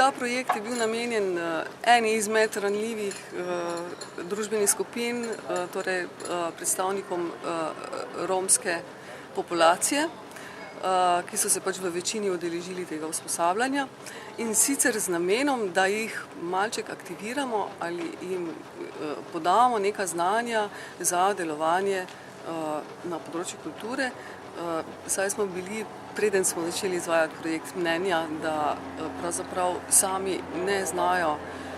Ta projekt je bil namenjen eni izmed ranljivih družbenih skupin, torej predstavnikom romske populacije, ki so se pač v večini udeležili tega usposabljanja, in sicer z namenom, da jih malček aktiviramo ali jim podamo neka znanja za delovanje na področju kulture. Saj smo bili, preden smo začeli izvajati projekt, mnenja, da pravzaprav sami ne znajo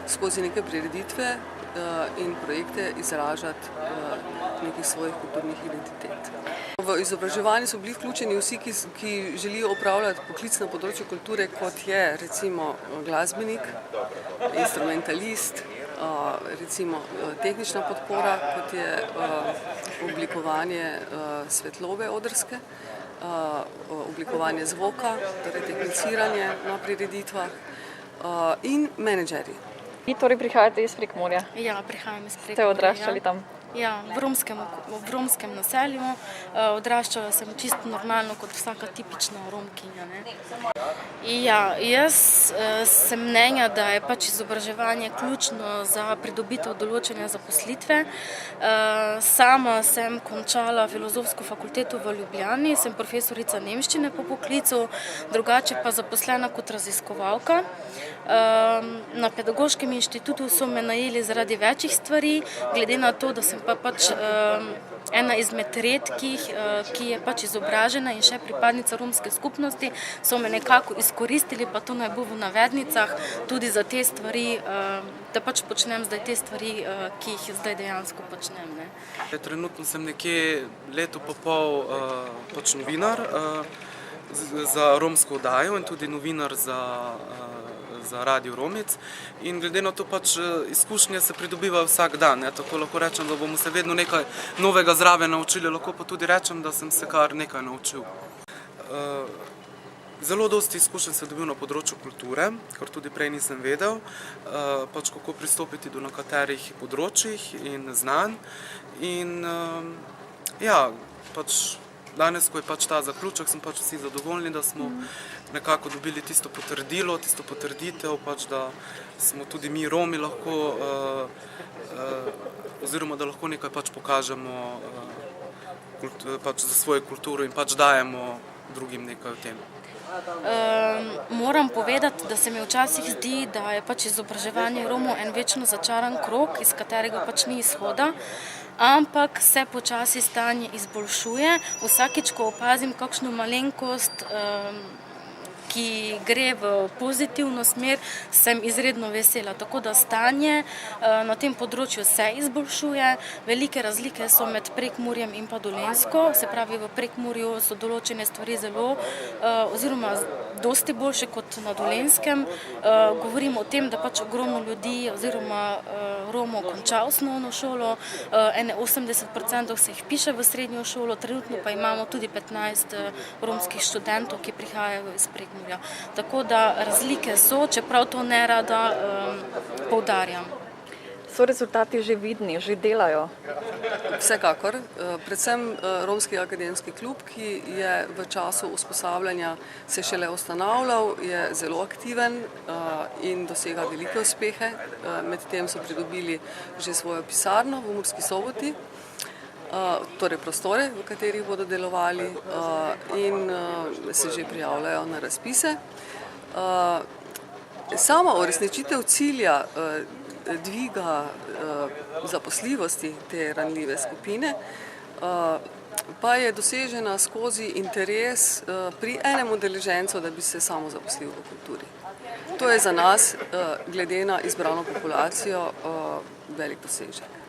skozi neke prireditve in projekte izražati nekih svojih kulturnih identitet. V izobraževanje so bili vključeni vsi, ki želijo opravljati poklic na področju kulture, kot je recimo glasbenik, instrumentalist, recimo tehnična podpora, kot je oblikovanje svetlobe odrske, oblikovanje zvoka, torej tehniciranje na prireditvah in menedžerji. Vi torej prihajate iz Prekmurja? Ja, prihajam iz Prekmurja. Ste odraščali tam? Ja, v romskem naselju. Odraščala sem čisto normalno, kot vsaka tipična Romkinja, ne. Ja, jaz sem mnenja, da je pač izobraževanje ključno za pridobitev določene zaposlitve. Sama sem končala Filozofsko fakulteto v Ljubljani, sem profesorica nemščine po poklicu, drugače pa zaposlena kot raziskovalka. Na Pedagoškem inštitutu so me najeli zaradi večjih stvari, glede na to, da sem pa pač ena izmed redkih, ki je pač izobražena in še pripadnica romske skupnosti, so me nekako izkoristili, pa to naj bo v navednicah, tudi za te stvari, da pač počnem zdaj te stvari, ki jih zdaj dejansko počnem, ne. Trenutno sem nekje leto pa pol pač novinar za romsko oddajo in tudi novinar za Radio Romec, in glede na to pač izkušnje se pridobivajo vsak dan, tako lahko rečem, da bomo se vedno nekaj novega zraven naučili, lahko pa tudi rečem, da sem se kar nekaj naučil. Zelo dosti izkušenj sem dobil na področju kulture, kar tudi prej nisem vedel, pač kako pristopiti do nekaterih področjih in znanj. In ja, pač danes, ko je pač ta zaključek, sem pač vsi zadovoljni, da smo nekako dobili tisto potrdilo, tisto potrditev, pač da smo tudi mi Romi lahko, oziroma da lahko nekaj pač pokažemo pač za svojo kulturo in pač dajemo drugim nekaj o tem. Moram povedati, da se mi včasih zdi, da je pač izobraževanje Romov en večno začaran krog, iz katerega pač ni izhoda, ampak se počasi stanje izboljšuje. Vsakič, ko opazim kakšno malenkost, ki gre v pozitivno smer, sem izredno vesela. Tako da stanje na tem področju se izboljšuje. Velike razlike so med Prekmurjem in pa Dolenjsko, se pravi v Prekmurju so določene stvari zelo, oziroma dosti boljše kot na Dolenjskem. Govorim o tem, da pač ogromno ljudi oziroma Romov konča osnovno šolo, 80% se jih vpiše v srednjo šolo, trenutno pa imamo tudi 15 romskih študentov, ki prihajajo iz Prekmurja. Tako da razlike so, čeprav to ne rada poudarjam. So rezultati že vidni, že delajo? Vsekakor. Predvsem Romski akademski klub, ki je v času usposabljanja se šele ustanavljal, je zelo aktiven in dosega velike uspehe. Medtem so pridobili že svojo pisarno v Murski Soboti, torej prostore, v katerih bodo delovali, in se že prijavljajo na razpise. Sama uresničitev cilja dviga zaposljivosti te ranljive skupine pa je dosežena skozi interes pri enem udeležencu, da bi se samo zaposlil v kulturi. To je za nas, glede na izbrano populacijo, velik dosežek.